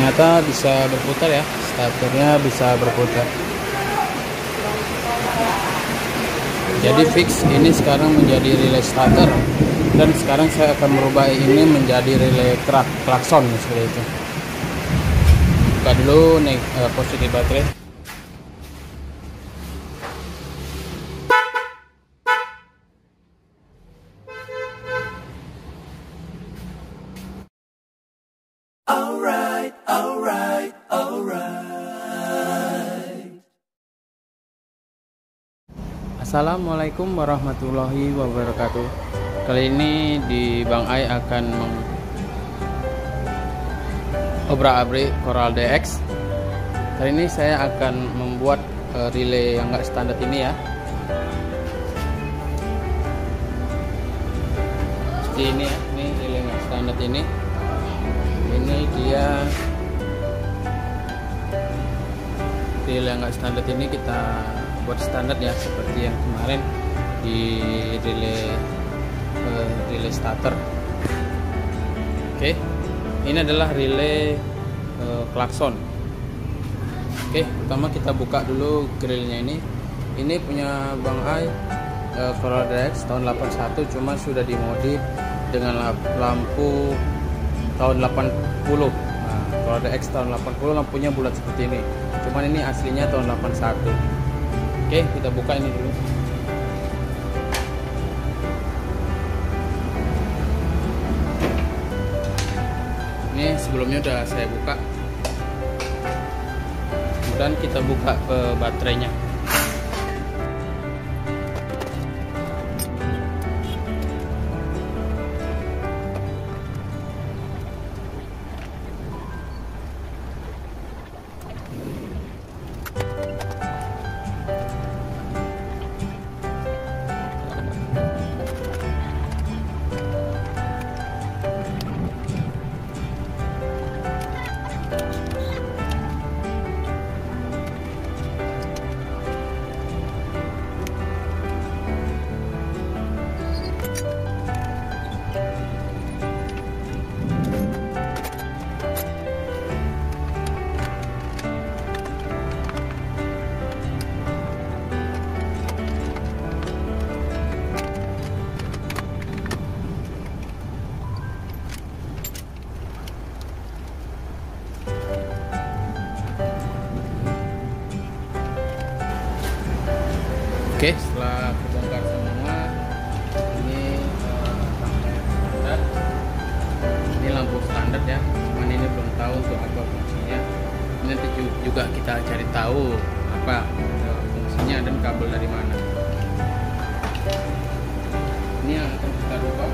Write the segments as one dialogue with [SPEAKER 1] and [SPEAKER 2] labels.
[SPEAKER 1] ternyata bisa berputar ya, starternya bisa berputar. Jadi fix ini sekarang menjadi relay starter, dan sekarang saya akan merubah ini menjadi relay klakson seperti itu. Buka dulu positif baterai. Assalamualaikum warahmatullahi wabarakatuh. Kali ini di Bang Ai akan obrak-abrik Coral DX. Kali ini saya akan membuat relay yang enggak standar ini ya. Seperti ini ya, ini relay enggak standar ini. Ini dia relay enggak standar ini kita buat standar ya, seperti yang kemarin di relay starter. Oke, ini adalah relay klakson. Oke, pertama kita buka dulu grillnya ini. Ini punya Bang Ai, Coral DX tahun 81, cuma sudah dimodif dengan lampu tahun 80. Nah, Coral DX tahun 80 lampunya bulat seperti ini. Cuman ini aslinya tahun 81. Oke, kita buka ini dulu. Ini sebelumnya udah saya buka. Kemudian kita buka baterainya. Oke, setelah kebongkar semua, ini standar. Ini lampu standar ya, cuman ini belum tahu untuk apa fungsinya. Nanti juga kita cari tahu apa fungsinya dan kabel dari mana. Ini yang akan kita rubah.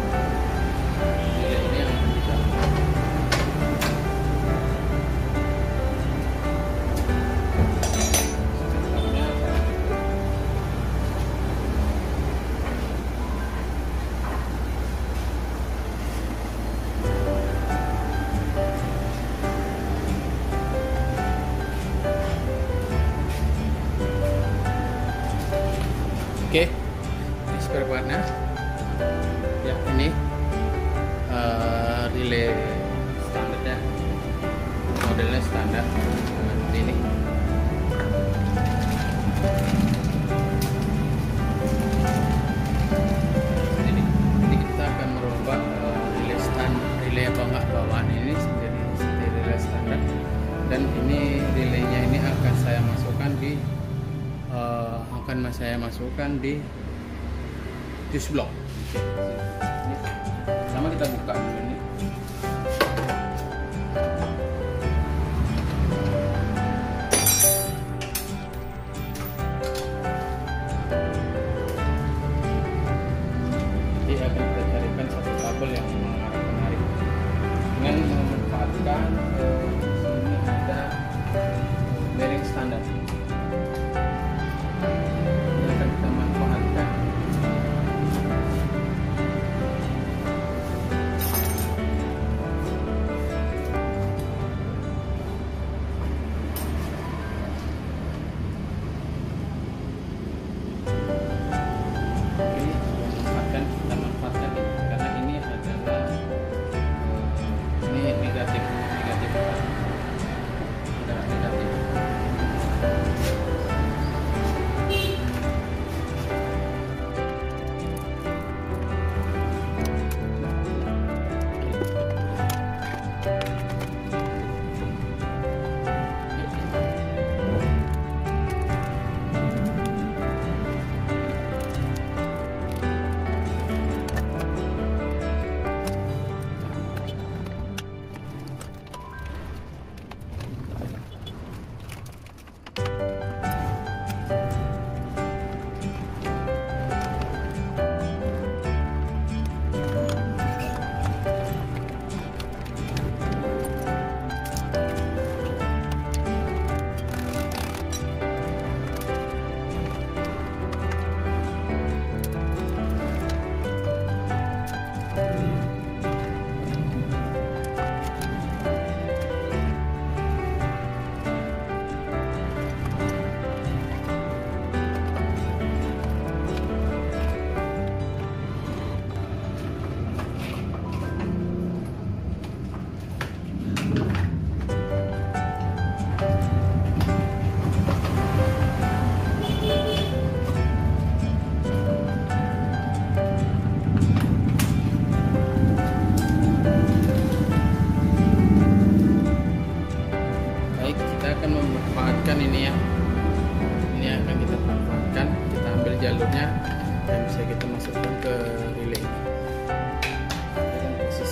[SPEAKER 1] Ini yang akan kita rubah. Oke, ini spare partnya ya, ini relay standar ya, modelnya standar seperti ini. Jadi kita akan merubah relay bawaan ini menjadi seperti relay standar, dan ini relaynya ini akan saya masukkan di fuse block. Sama kita buka dulu ini. Jadi akan kita carikan satu kabel yang mengarah kemari dengan memanfaatkan sini ada bearing standar.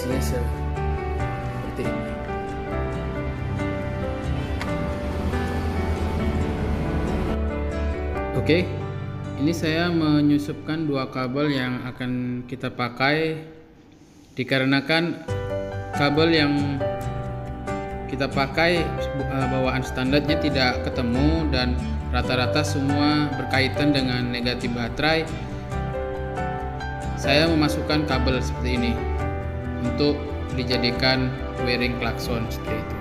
[SPEAKER 1] kondisinya seperti ini. Oke, ini saya menyusupkan dua kabel yang akan kita pakai dikarenakan kabel yang kita pakai bawaan standarnya tidak ketemu dan rata-rata semua berkaitan dengan negatif baterai. Saya memasukkan kabel seperti ini untuk dijadikan wiring klakson seperti itu.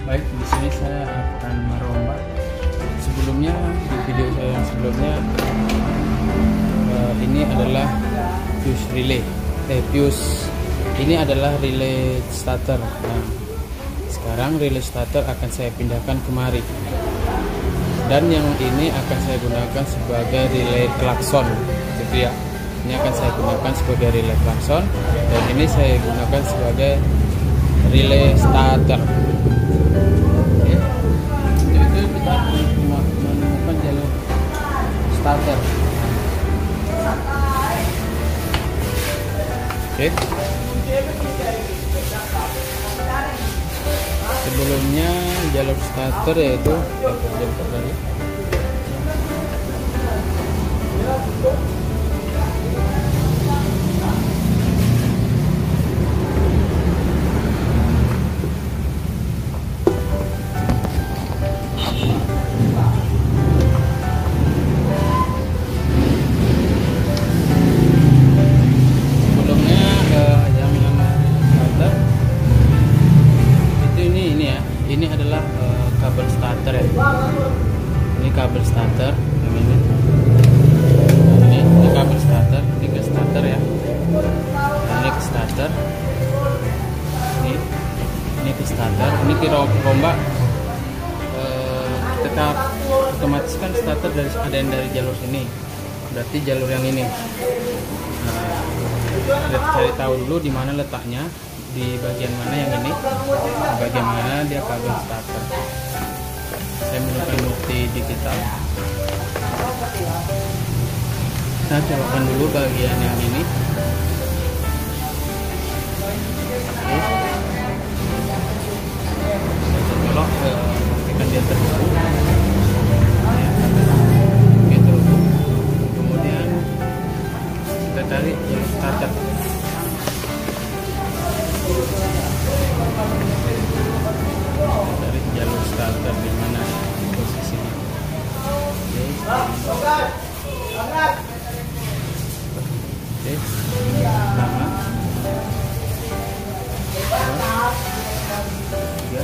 [SPEAKER 1] Baik, di sini saya akan merombak. Sebelumnya di video saya yang sebelumnya ini adalah fuse relay. Ini adalah relay starter. Nah, sekarang relay starter akan saya pindahkan kemari. Dan yang ini akan saya gunakan sebagai relay klakson, gitu ya. Ini akan saya gunakan sebagai relay klakson dan ini saya gunakan sebagai relay starter. Oke. Itu kita menemukan jalur starter. Oke. Sebelumnya jalur starter yaitu ini adalah kabel starter ya. Ini kabel starter yang ini. Ini kabel starter, ini ke starter ya. Ini ke starter. Ini ke starter, ini ke rombak. Tetap otomatis kan starter ada yang dari jalur sini. Berarti jalur yang ini. Kita cari tahu dulu di mana letaknya. Di bagian mana yang ini, di bagian mana dia kabel starter. Saya menggunakan multi digital. Kita colokan dulu bagian yang ini. Kita colok, pastikan dia terhubung. Oke, terhubung. Kemudian kita tarik jalur starter. Dari jalur starter di mana posisinya. Oke. Pertama. Tiga.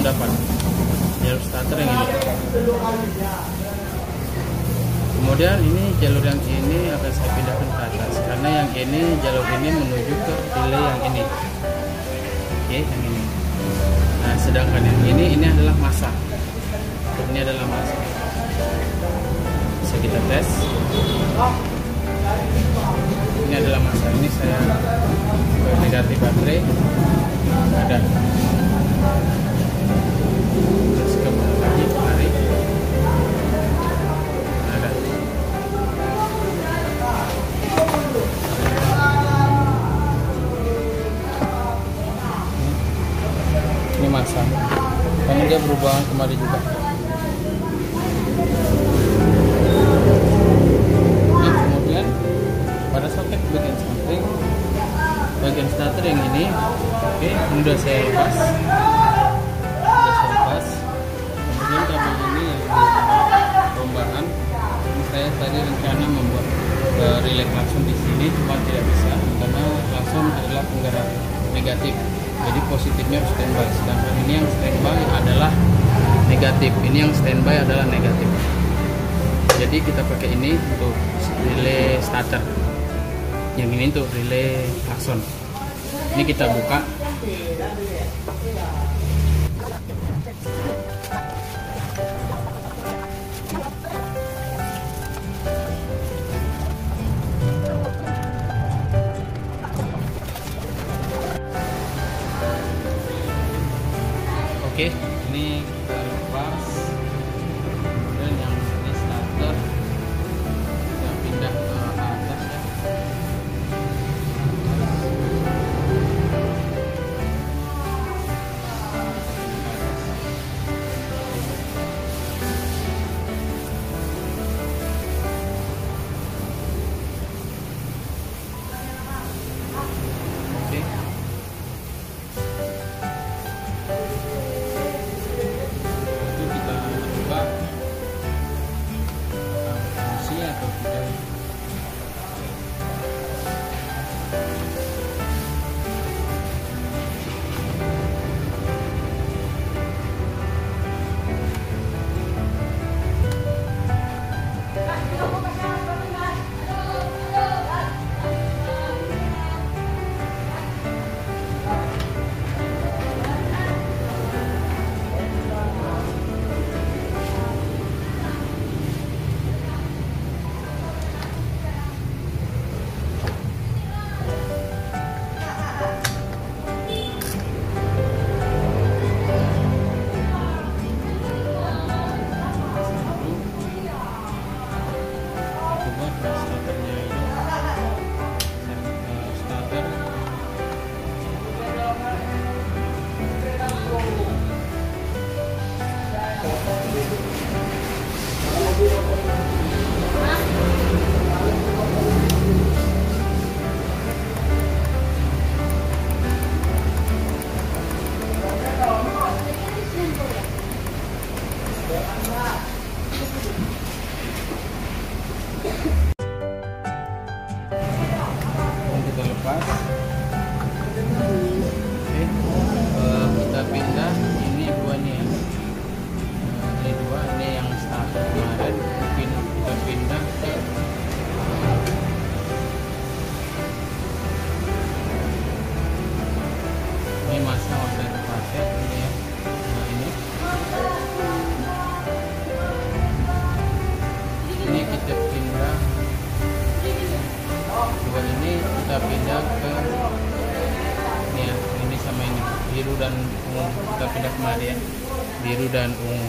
[SPEAKER 1] Dapat jalur starter yang ini. Kemudian ini jalur yang ini akan saya pindahkan ke atas karena yang ini jalur ini menuju ke relay yang ini. Oke, yang ini. Nah, sedangkan yang ini adalah massa. Ini adalah massa. Bisa kita tes. Ini adalah massa. Ini saya ke negatif baterai. Ada. Terus kemudian lagi tarik. Ada. Ini massa. Karena dia berubah kembali juga. Nah, kemudian pada soket bagian samping, bagian starter yang ini, oke, ini sudah saya lepas. Kemudian kabel ini yang rombakan, ini saya tadi rencana membuat relay klakson di sini, cuma tidak bisa karena klakson adalah penggerak negatif. Jadi positifnya harus standby. Sedangkan ini yang standby adalah negatif. Ini yang standby adalah negatif. Jadi kita pakai ini untuk relay starter. Yang ini untuk relay klakson. Ini kita buka. Oke, ini kita lepas. Kemudian yang ini starter kita pindah ke atas ya. Oke. Itu kita coba fungsi atau tidak. Starternya ini starter yang kita lepas. Oke, kita pindah. Ini dua nih ya. Ini dua, ini yang starter kemarin. Kita pindah ke ini masa order paket ini ya. Nah ini kita pindah. Dua ini kita pindah ke ini ya, ini sama ini biru dan ungu. Kita pindah kemari ya, biru dan ungu.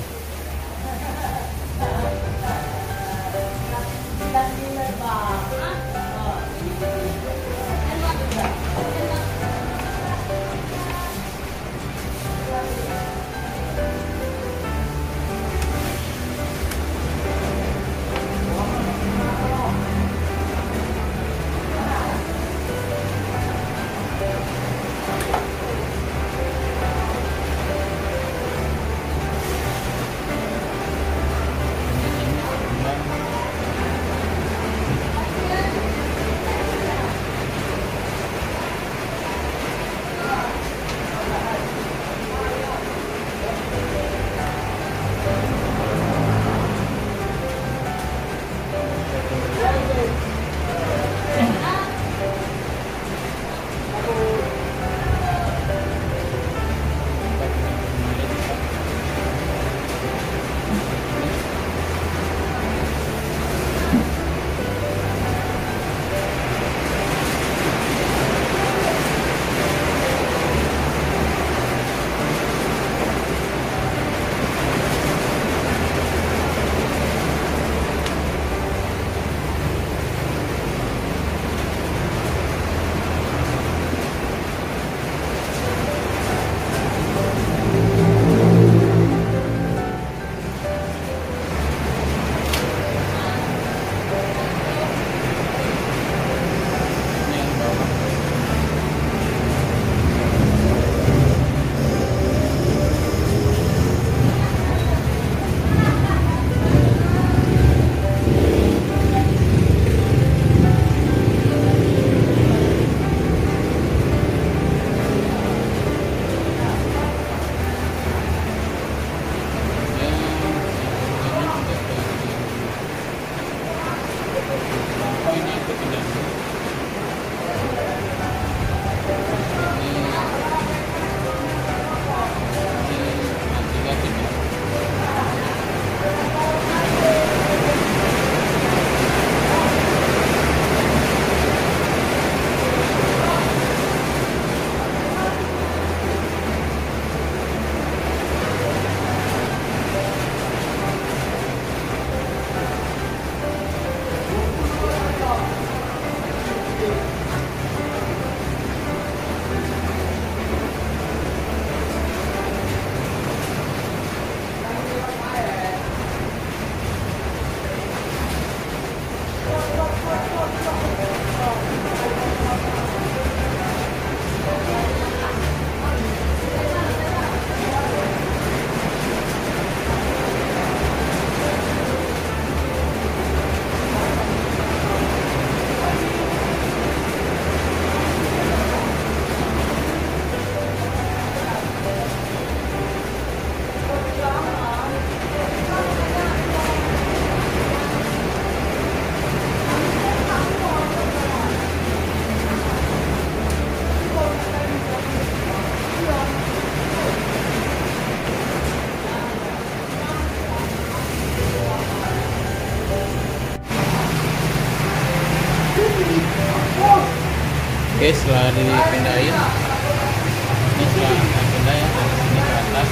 [SPEAKER 1] Oke, setelah dipindahin, ini setelah pindah ya dari sini ke atas,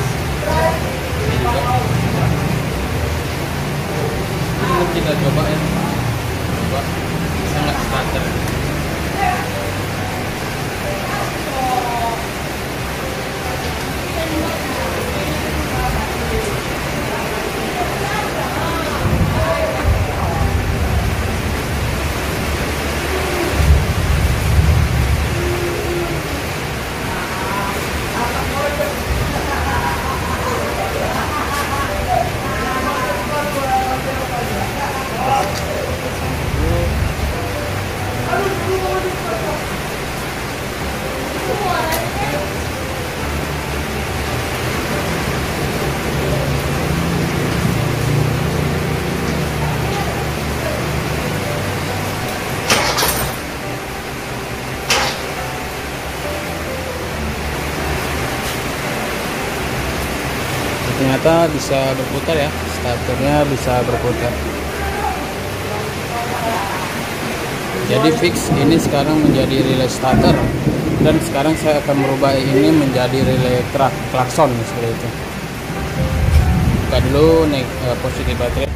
[SPEAKER 1] ini juga. Ini kita coba ya, coba sangat starter. Ternyata bisa berputar ya, starternya bisa berputar. Jadi fix ini sekarang menjadi relay starter, dan sekarang saya akan merubah ini menjadi relay klakson seperti itu. Buka dulu positif baterai.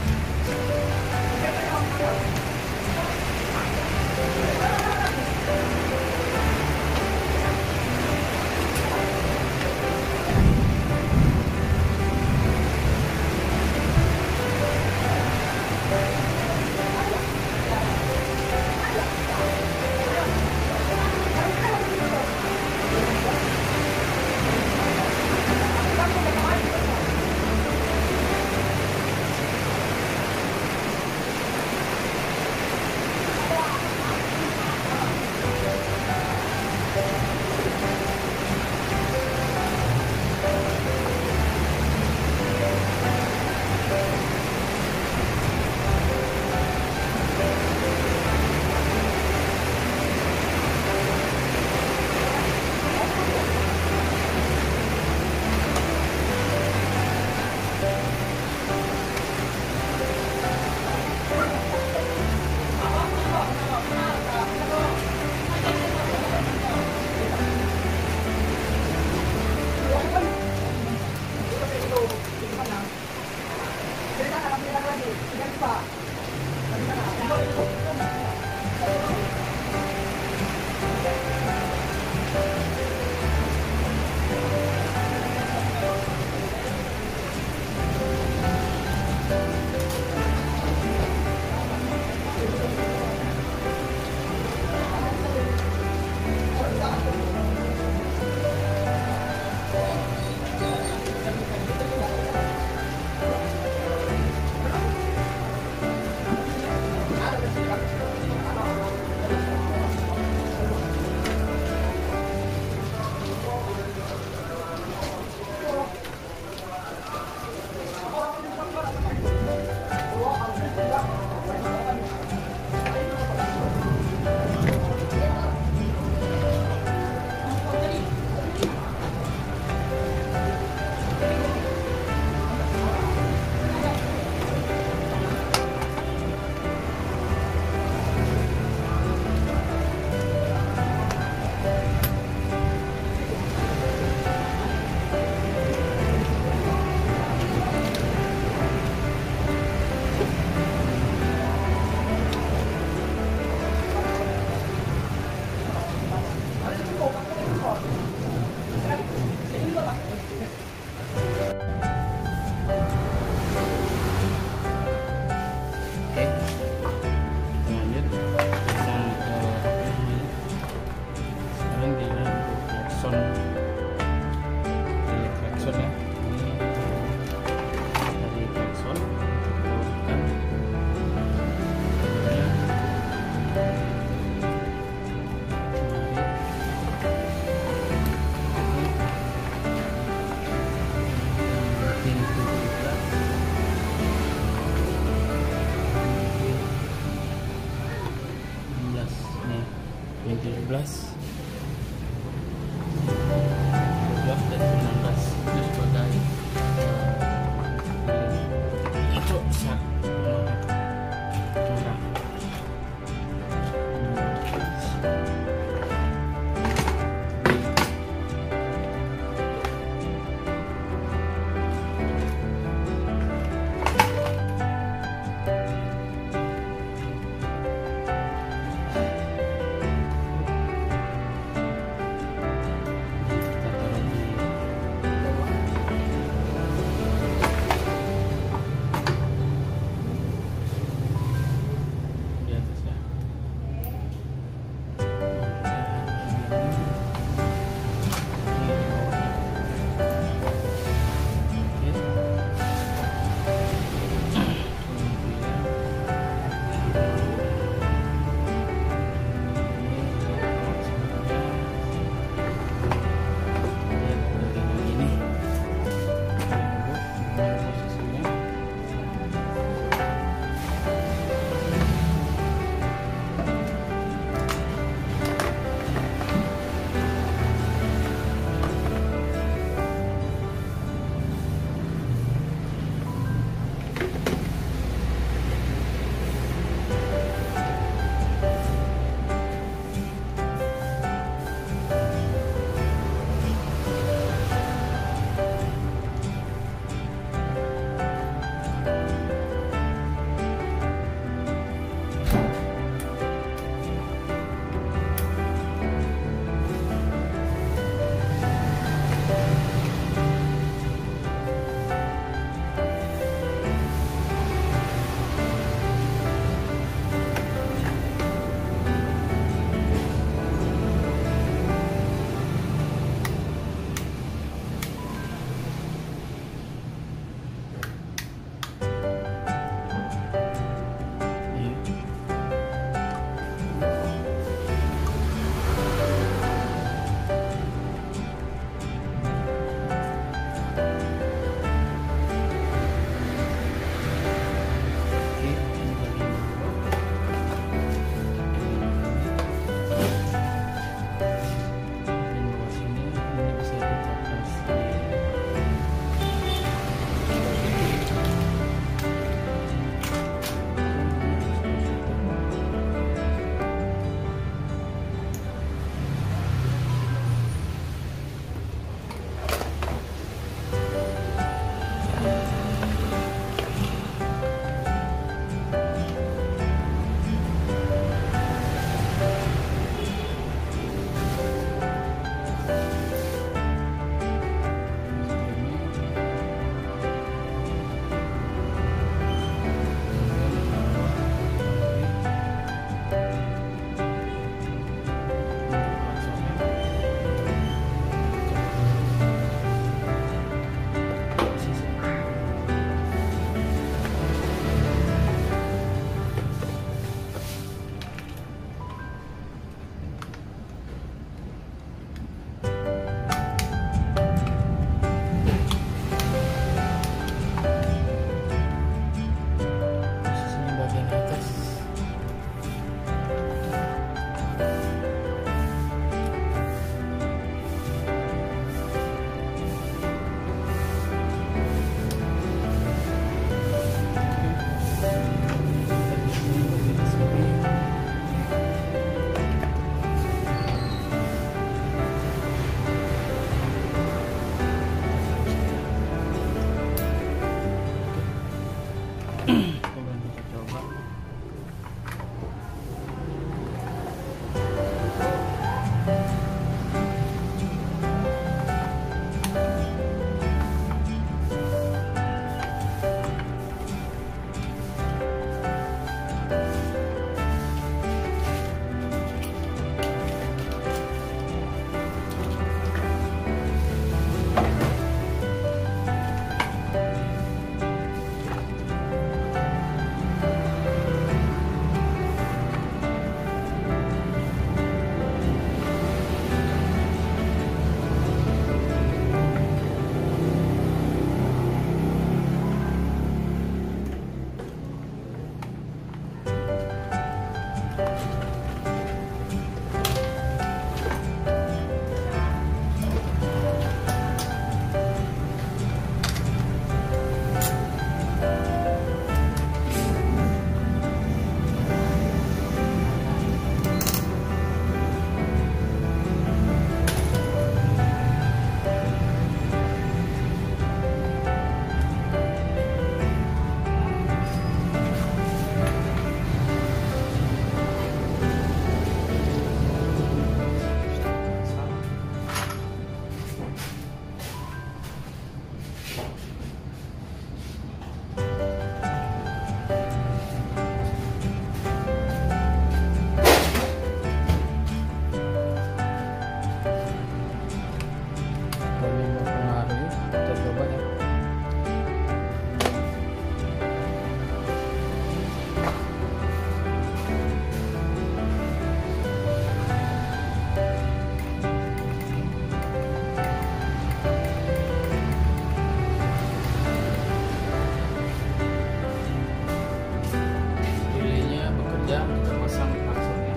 [SPEAKER 1] saja kita pasang klaksonnya.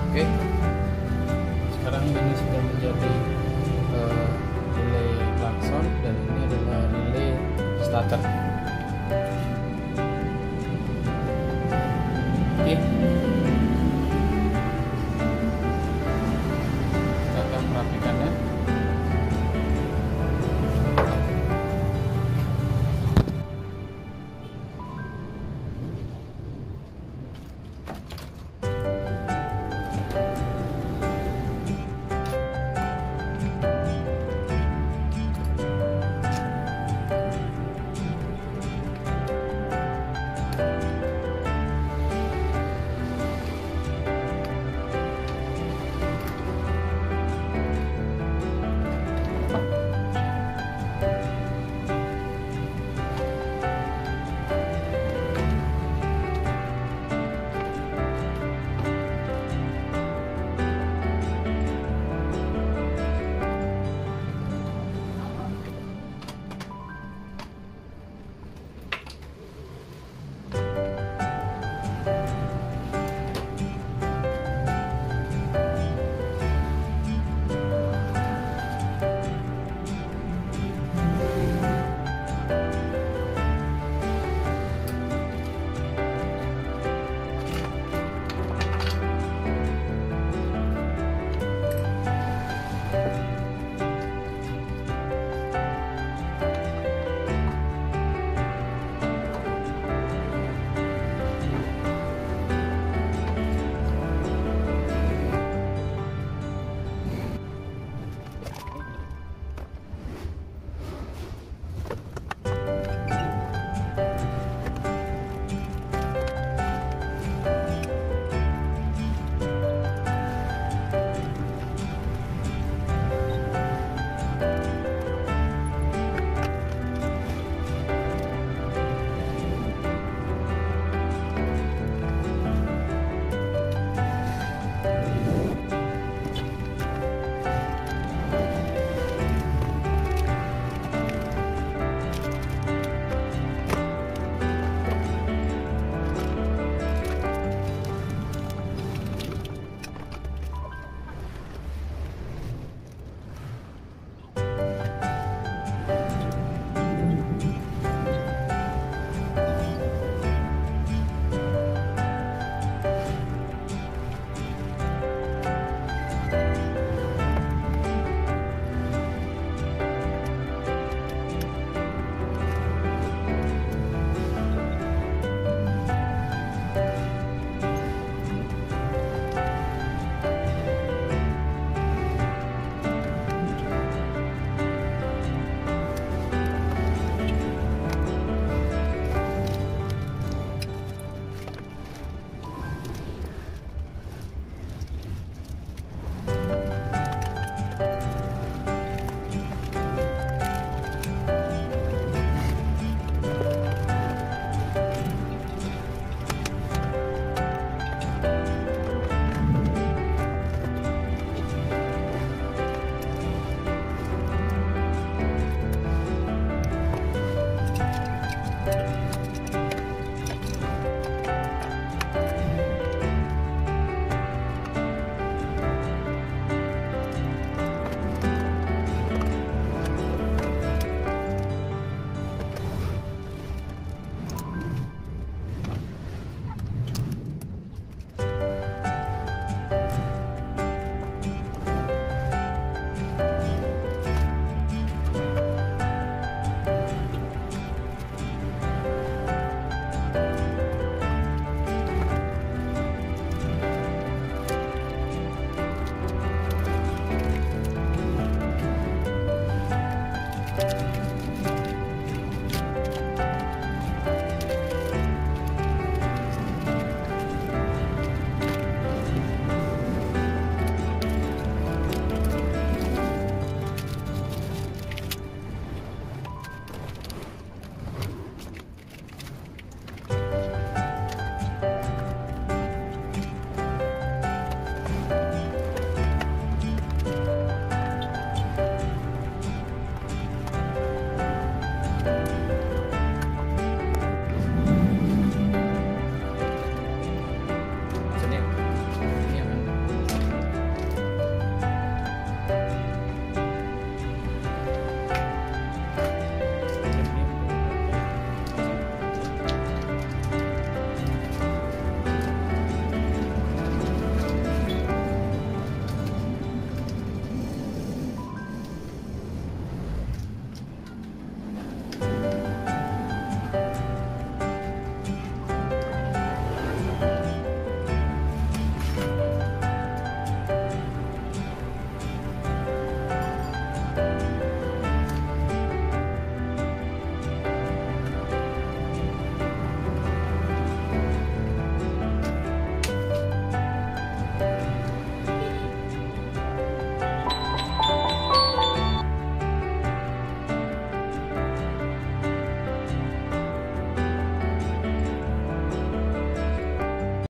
[SPEAKER 1] Oke, sekarang ini sudah menjadi relay klakson dan ini adalah relay starter. Oke,